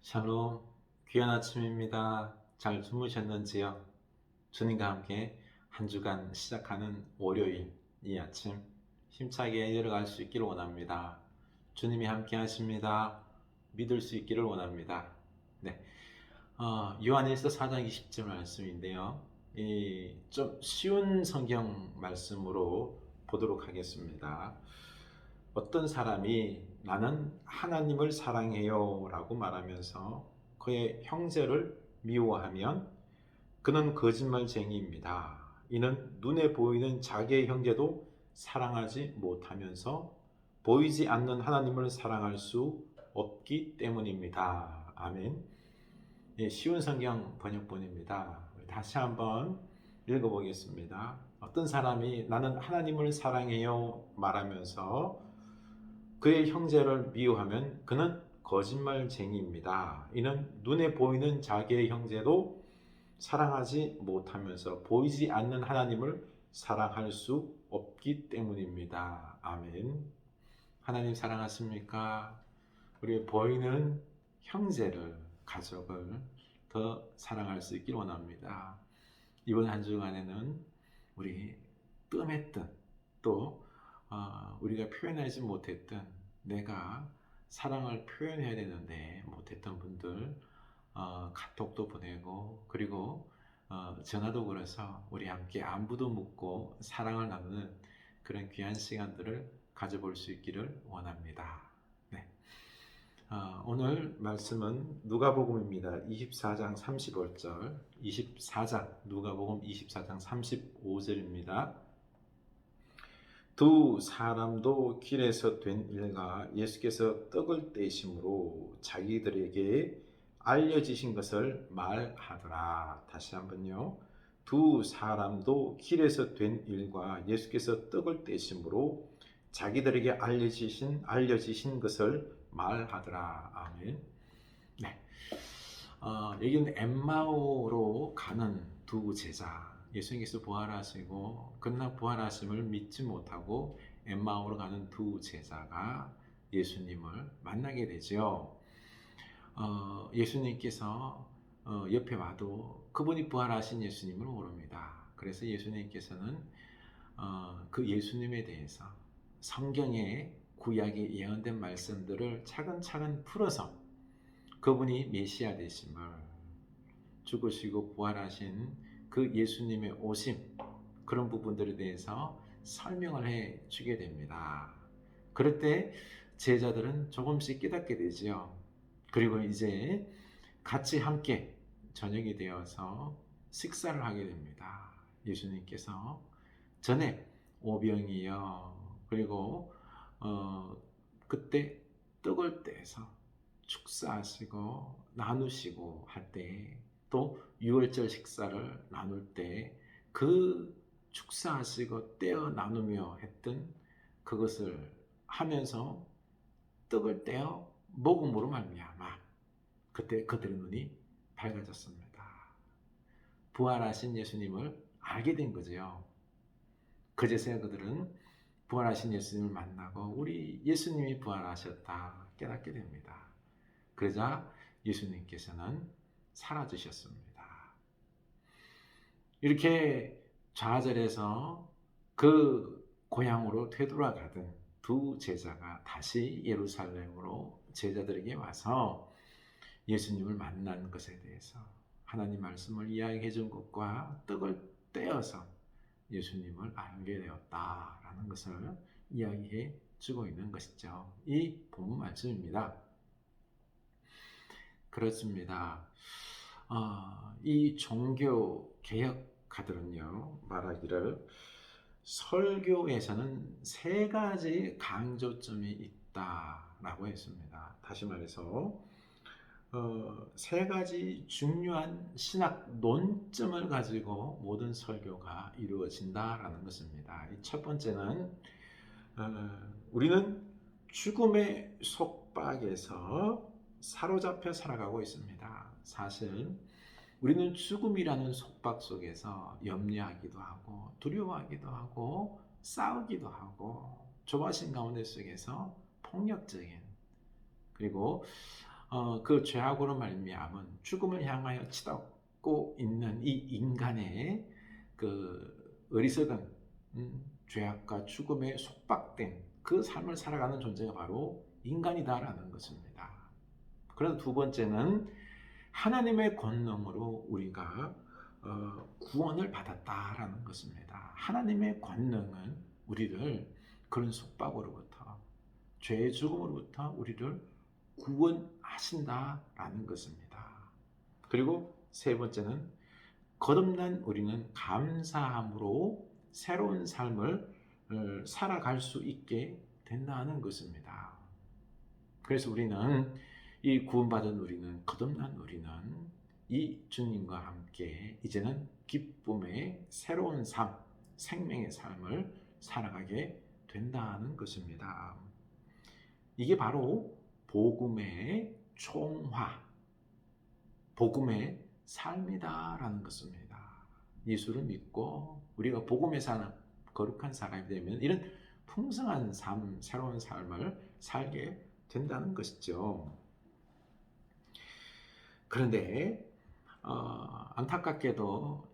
샬롬, 귀한 아침입니다. 잘 주무셨는지요? 주님과 함께 한 주간 시작하는 월요일 이 아침 힘차게 이어갈 수 있기를 원합니다. 주님이 함께 하십니다. 믿을 수 있기를 원합니다. 네, 요한일서 4장 20절 말씀인데요. 좀 쉬운 성경 말씀으로 보도록 하겠습니다. 어떤 사람이 나는 하나님을 사랑해요 라고 말하면서 그의 형제를 미워하면 그는 거짓말쟁이입니다. 이는 눈에 보이는 자기의 형제도 사랑하지 못하면서 보이지 않는 하나님을 사랑할 수 없기 때문입니다. 아멘. 쉬운 성경 번역본입니다. 다시 한번 읽어보겠습니다. 어떤 사람이 나는 하나님을 사랑해요 말하면서 그의 형제를 미워하면 그는 거짓말쟁이입니다. 이는 눈에 보이는 자기의 형제도 사랑하지 못하면서 보이지 않는 하나님을 사랑할 수 없기 때문입니다. 아멘. 하나님 사랑하십니까? 우리 보이는 형제를, 가족을 더 사랑할 수 있길 원합니다. 이번 한 주간에는 우리 뜸했던 또 우리가 표현하지 못했던 내가 사랑을 표현해야 되는데 못했던 분들 카톡도 보내고 그리고 전화도 걸어서 우리 함께 안부도 묻고 사랑을 나누는 그런 귀한 시간들을 가져볼 수 있기를 원합니다. 네. 오늘 말씀은 누가복음입니다. 24장 35절 24장 누가복음 24장 35절입니다. 두 사람도 길에서 된 일과 예수께서 떡을 떼심으로 자기들에게 알려지신 것을 말하더라. 다시 한번요. 두 사람도 길에서 된 일과 예수께서 떡을 떼심으로 자기들에게 알려지신 것을 말하더라. 아멘. 네. 여기는 엠마오로 가는 두 제자. 예수님께서 부활하시고 끝나 부활하심을 믿지 못하고 엠마오로 가는 두 제자가 예수님을 만나게 되죠. 예수님께서 옆에 와도 그분이 부활하신 예수님을 모릅니다. 그래서 예수님께서는 그 예수님에 대해서 성경의 구약에 예언된 말씀들을 차근차근 풀어서 그분이 메시아 되심을 죽으시고 부활하신 그 예수님의 오심 그런 부분들에 대해서 설명을 해 주게 됩니다. 그럴 때 제자들은 조금씩 깨닫게 되지요. 그리고 이제 같이 함께 저녁이 되어서 식사를 하게 됩니다. 예수님께서 전에 오병이어 그리고 그때 떡을 떼서 축사하시고 나누시고 할 때 또 유월절 식사를 나눌 때 그 축사하시고 떼어 나누며 했던 그것을 하면서 떡을 떼어 먹음으로 말미암아 그때 그들의 눈이 밝아졌습니다. 부활하신 예수님을 알게 된 거죠. 그제서야 그들은 부활하신 예수님을 만나고 우리 예수님이 부활하셨다 깨닫게 됩니다. 그러자 예수님께서는 사라지셨습니다. 이렇게 좌절해서 그 고향으로 되돌아가던 두 제자가 다시 예루살렘으로 제자들에게 와서 예수님을 만난 것에 대해서 하나님 말씀을 이야기해 준 것과 떡을 떼어서 예수님을 알게 되었다라는 것을 이야기해 주고 있는 것이죠. 이 본문 말씀입니다. 그렇습니다. 이 종교 개혁가들은요 말하기를 설교에서는 세 가지 강조점이 있다라고 했습니다. 다시 말해서 세 가지 중요한 신학 논점을 가지고 모든 설교가 이루어진다라는 것입니다. 첫 번째는 우리는 죽음의 속박에서 사로잡혀 살아가고 있습니다. 사실 우리는 죽음이라는 속박 속에서 염려하기도 하고 두려워하기도 하고 싸우기도 하고 조바심 가운데 속에서 폭력적인 그리고 그 죄악으로 말미암은 죽음을 향하여 치닫고 있는 이 인간의 그 어리석은 죄악과 죽음에 속박된 그 삶을 살아가는 존재가 바로 인간이다라는 것입니다. 그래서 두 번째는 하나님의 권능으로 우리가 구원을 받았다라는 것입니다. 하나님의 권능은 우리를 그런 속박으로부터, 죄의 죽음으로부터 우리를 구원하신다라는 것입니다. 그리고 세 번째는 거듭난 우리는 감사함으로 새로운 삶을 살아갈 수 있게 된다는 것입니다. 그래서 우리는 이 구원받은 우리는, 거듭난 우리는 이 주님과 함께 이제는 기쁨의 새로운 삶, 생명의 삶을 살아가게 된다는 것입니다. 이게 바로 복음의 총화, 복음의 삶이다라는 것입니다. 예수를 믿고 우리가 복음의 사는 거룩한 사람이 되면 이런 풍성한 삶, 새로운 삶을 살게 된다는 것이죠. 그런데 안타깝게도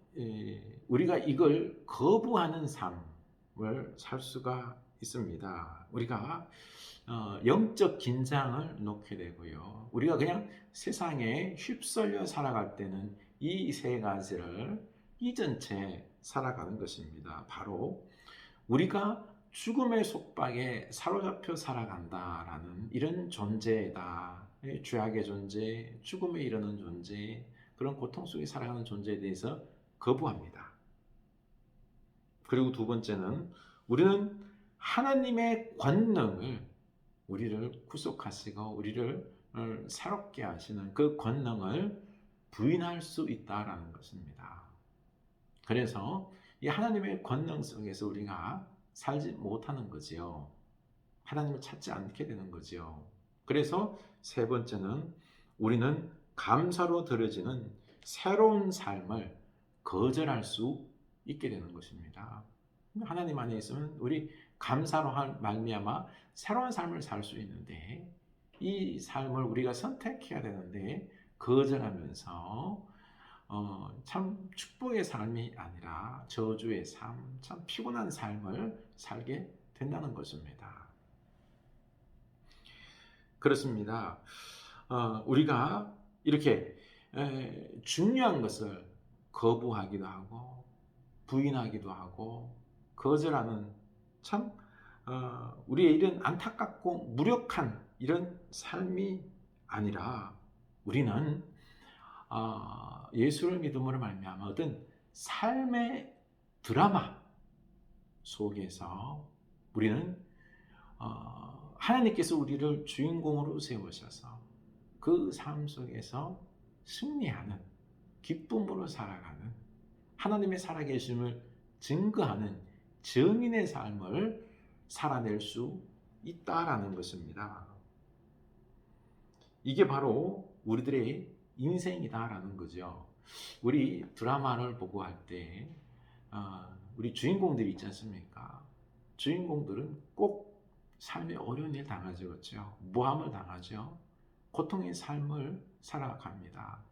우리가 이걸 거부하는 삶을 살 수가 있습니다. 우리가 영적 긴장을 놓게 되고요. 우리가 그냥 세상에 휩쓸려 살아갈 때는 이 세 가지를 잊은 채 살아가는 것입니다. 바로 우리가 죽음의 속박에 사로잡혀 살아간다라는 이런 존재다. 죄악의 존재, 죽음에 이르는 존재, 그런 고통 속에 살아가는 존재에 대해서 거부합니다. 그리고 두 번째는 우리는 하나님의 권능을, 우리를 구속하시고 우리를 새롭게 하시는 그 권능을 부인할 수 있다라는 것입니다. 그래서 이 하나님의 권능 속에서 우리가 살지 못하는 거지요. 하나님을 찾지 않게 되는 거지요. 그래서 세 번째는 우리는 감사로 드려지는 새로운 삶을 거절할 수 있게 되는 것입니다. 하나님 안에 있으면 우리 감사로 할 말미암아 새로운 삶을 살 수 있는데, 이 삶을 우리가 선택해야 되는데 거절하면서 참 축복의 삶이 아니라 저주의 삶, 참 피곤한 삶을 살게 된다는 것입니다. 그렇습니다. 우리가 이렇게 중요한 것을 거부하기도 하고 부인하기도 하고 거절하는 참 우리의 이런 안타깝고 무력한 이런 삶이 아니라 우리는 예수를 믿음으로 말미암아 어떤 삶의 드라마 속에서 우리는 하나님께서 우리를 주인공으로 세우셔서 그 삶 속에서 승리하는, 기쁨으로 살아가는, 하나님의 살아계심을 증거하는 증인의 삶을 살아낼 수 있다라는 것입니다. 이게 바로 우리들의 인생이다라는 거죠. 우리 드라마를 보고 할 때 우리 주인공들이 있지 않습니까? 주인공들은 꼭 삶의 어려운 일 당하죠. 그렇죠? 모함을 당하죠. 고통의 삶을 살아갑니다.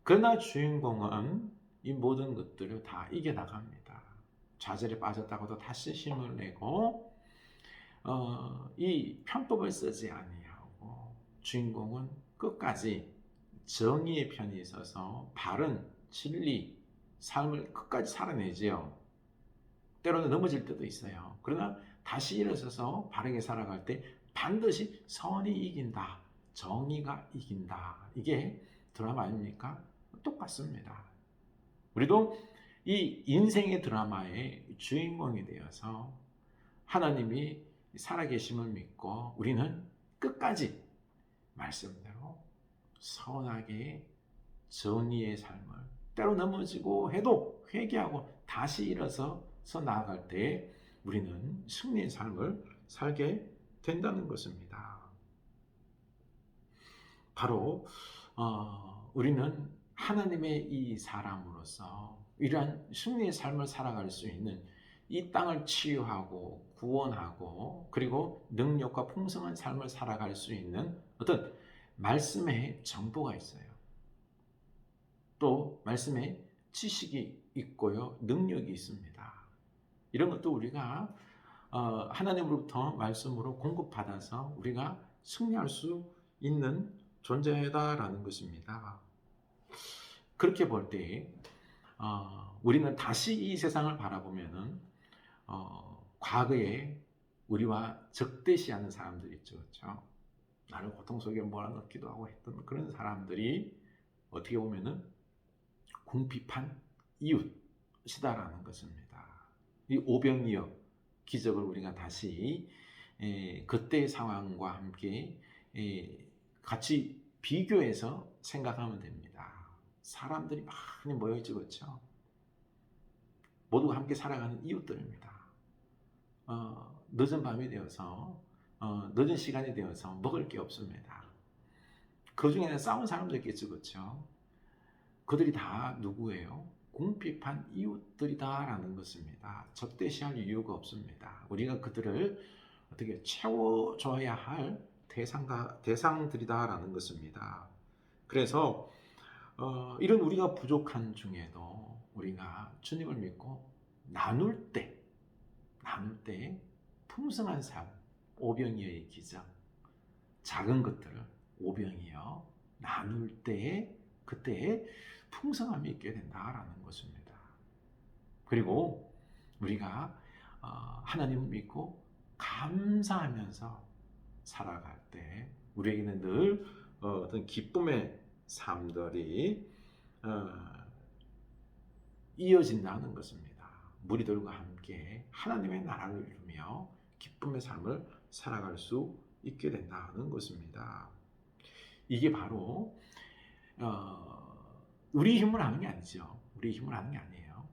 그러나 주인공은 이 모든 것들을 다 이겨나갑니다. 좌절에 빠졌다고도 다시 힘을 내고 이 편법을 쓰지 아니하고 주인공은 끝까지 정의의 편에 있어서 바른 진리 삶을 끝까지 살아내지요. 때로는 넘어질 때도 있어요. 그러나 다시 일어서서 바르게 살아갈 때 반드시 선이 이긴다, 정의가 이긴다. 이게 드라마 아닙니까? 똑같습니다. 우리도 이 인생의 드라마의 주인공이 되어서 하나님이 살아계심을 믿고 우리는 끝까지 말씀대로 선하게 정의의 삶을, 때로 넘어지고 해도 회개하고 다시 일어서서 나아갈 때 우리는 승리의 삶을 살게 된다는 것입니다. 바로 우리는 하나님의 이 사람으로서 이러한 승리의 삶을 살아갈 수 있는, 이 땅을 치유하고 구원하고 그리고 능력과 풍성한 삶을 살아갈 수 있는 어떤 말씀에 정보가 있어요. 또 말씀에 지식이 있고요, 능력이 있습니다. 이런 것도 우리가 하나님으로부터 말씀으로 공급받아서 우리가 승리할 수 있는 존재다라는 것입니다. 그렇게 볼 때 우리는 다시 이 세상을 바라보면은 과거에 우리와 적대시하는 사람들 있죠, 그렇죠? 나를 고통 속에 몰아넣기도 하고 했던 그런 사람들이 어떻게 보면은 궁핍한 이웃이다라는 것입니다. 이 오병이어 기적을 우리가 다시 그때의 상황과 함께 같이 비교해서 생각하면 됩니다. 사람들이 많이 모여있죠, 그렇죠? 모두가 함께 살아가는 이웃들입니다. 늦은 밤이 되어서 늦은 시간이 되어서 먹을 게 없습니다. 그 중에는 싸운 사람도 있겠죠, 그렇죠? 그들이 다 누구예요? 궁핍한 이웃들이다라는 것입니다. 적대시할 이유가 없습니다. 우리가 그들을 어떻게 채워줘야 할 대상들이다라는 것입니다. 그래서 이런 우리가 부족한 중에도 우리가 주님을 믿고 나눌 때 풍성한 삶, 오병이어의 기적, 작은 것들을 오병이어 나눌 때 그때 풍성함이 있게 된다라는 것입니다. 그리고 우리가 하나님을 믿고 감사하면서 살아갈 때 우리에게는 늘 어떤 기쁨의 삶들이 이어진다는 것입니다. 무리들과 함께 하나님의 나라를 이루며 기쁨의 삶을 살아갈 수 있게 된다는 것입니다. 이게 바로 우리 힘을 하는 게 아니죠. 우리 힘을 하는 게 아니에요.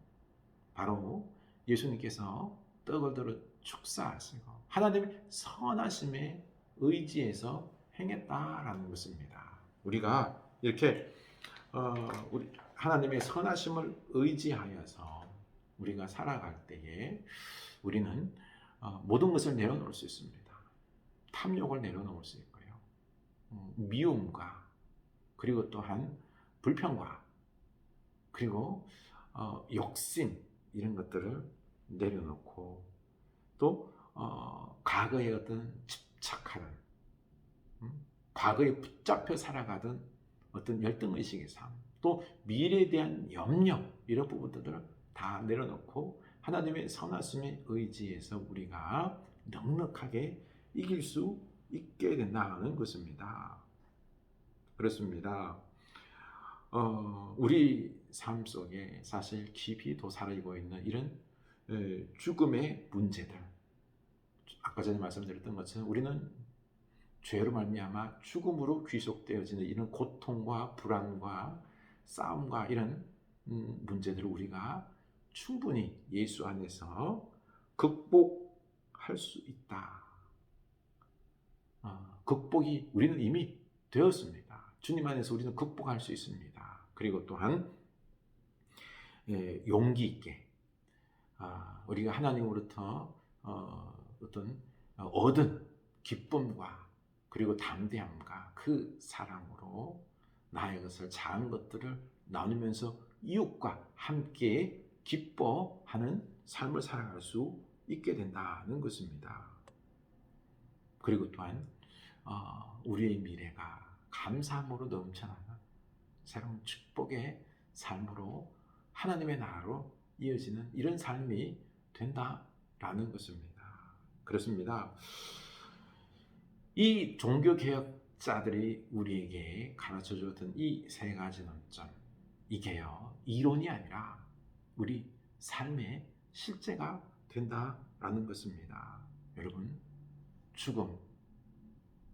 바로 예수님께서 떡을 들어 축사하시고 하나님의 선하심에 의지해서 행했다라는 것입니다. 우리가 이렇게 우리 하나님의 선하심을 의지하여서 우리가 살아갈 때에 우리는 모든 것을 내려놓을 수 있습니다. 탐욕을 내려놓을 수 있고요. 미움과 그리고 또한 불평과 그리고 욕심 이런 것들을 내려놓고 또 과거의 어떤 집착하는 과거에 붙잡혀 살아가던 어떤 열등의식의 삶 또 미래에 대한 염려 이런 부분들을 다 내려놓고 하나님의 선하심에 의지해서 우리가 넉넉하게 이길 수 있게 된다는 것입니다. 그렇습니다. 우리 삶 속에 사실 깊이 도사리고 있는 이런 죽음의 문제들, 아까 전에 말씀드렸던 것처럼 우리는 죄로 말미암아 죽음으로 귀속되어지는 이런 고통과 불안과 싸움과 이런 문제들을 우리가 충분히 예수 안에서 극복할 수 있다. 극복이 우리는 이미 되었습니다. 주님 안에서 우리는 극복할 수 있습니다. 그리고 또한 용기 있게 우리가 하나님으로부터 어떤 얻은 기쁨과 그리고 담대함과 그 사랑으로 나의 것을 작은 것들을 나누면서 이웃과 함께 기뻐하는 삶을 살아갈 수 있게 된다는 것입니다. 그리고 또한 우리의 미래가 감사함으로 넘쳐나는 새로운 축복의 삶으로 하나님의 나라로 이어지는 이런 삶이 된다라는 것입니다. 그렇습니다. 이 종교개혁자들이 우리에게 가르쳐 주었던 이 세 가지 논점, 이게요 이론이 아니라 우리 삶의 실제가 된다라는 것입니다. 여러분, 죽음과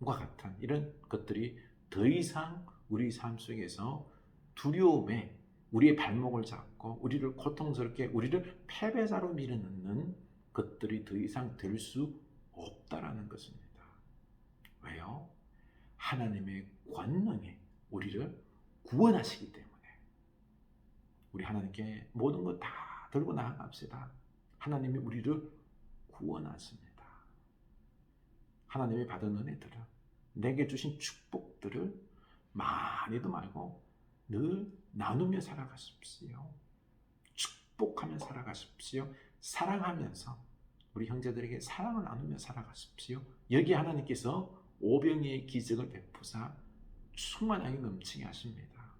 같은 이런 것들이 더 이상 우리 삶 속에서 두려움에 우리의 발목을 잡고 우리를 고통스럽게 우리를 패배자로 밀어넣는 것들이 더 이상 될 수 없다라는 것입니다. 왜요? 하나님의 권능에 우리를 구원하시기 때문에 우리 하나님께 모든 것 다 들고 나아갑시다. 하나님이 우리를 구원하십니다. 하나님이 받은 은혜들은 내게 주신 축복 것들을 많이도 말고 늘 나누며 살아가십시오. 축복하며 살아가십시오. 사랑하면서 우리 형제들에게 사랑을 나누며 살아가십시오. 여기 하나님께서 오병이의 기적을 베푸사 충만하게 넘치게 하십니다.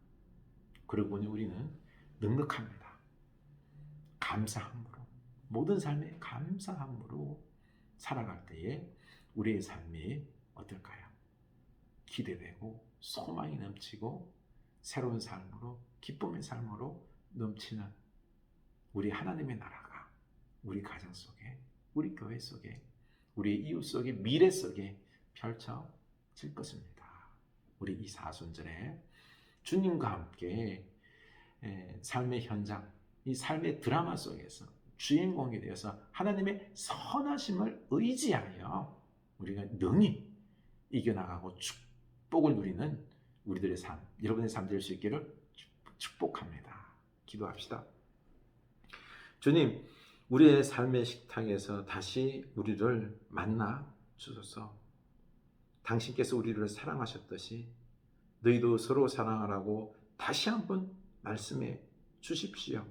그러고 보니 우리는 넉넉합니다. 감사함으로, 모든 삶에 감사함으로 살아갈 때에 우리의 삶이 어떨까요? 기대되고 소망이 넘치고 새로운 삶으로, 기쁨의 삶으로 넘치는 우리 하나님의 나라가 우리 가정 속에, 우리 교회 속에, 우리 이웃 속에, 미래 속에 펼쳐질 것입니다. 우리 이 사순절에 주님과 함께 삶의 현장, 이 삶의 드라마 속에서 주인공이 되어서 하나님의 선하심을 의지하여 우리가 능히 이겨나가고 축복을 누리는 우리들의 삶, 여러분의 삶 될 수 있기를 축복합니다. 기도합시다. 주님, 우리의 삶의 식탁에서 다시 우리를 만나 주소서. 당신께서 우리를 사랑하셨듯이 너희도 서로 사랑하라고 다시 한번 말씀해 주십시오.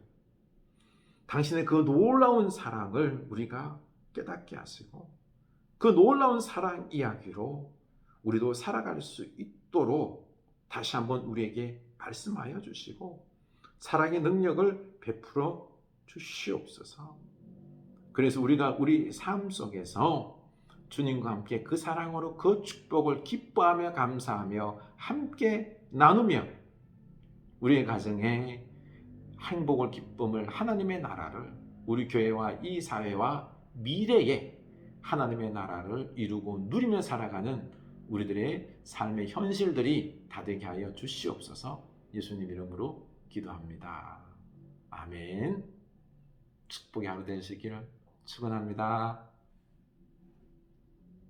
당신의 그 놀라운 사랑을 우리가 깨닫게 하시고 그 놀라운 사랑 이야기로 우리도 살아갈 수 있도록 다시 한번 우리에게 말씀하여 주시고 사랑의 능력을 베풀어 주시옵소서. 그래서 우리가 우리 삶 속에서 주님과 함께 그 사랑으로 그 축복을 기뻐하며 감사하며 함께 나누며 우리의 가정에 행복을, 기쁨을, 하나님의 나라를, 우리 교회와 이 사회와 미래에 하나님의 나라를 이루고 누리며 살아가는 우리들의 삶의 현실들이 다 되게 하여 주시옵소서. 예수님 이름으로 기도합니다. 아멘. 축복의 하루 되시기를 축원합니다.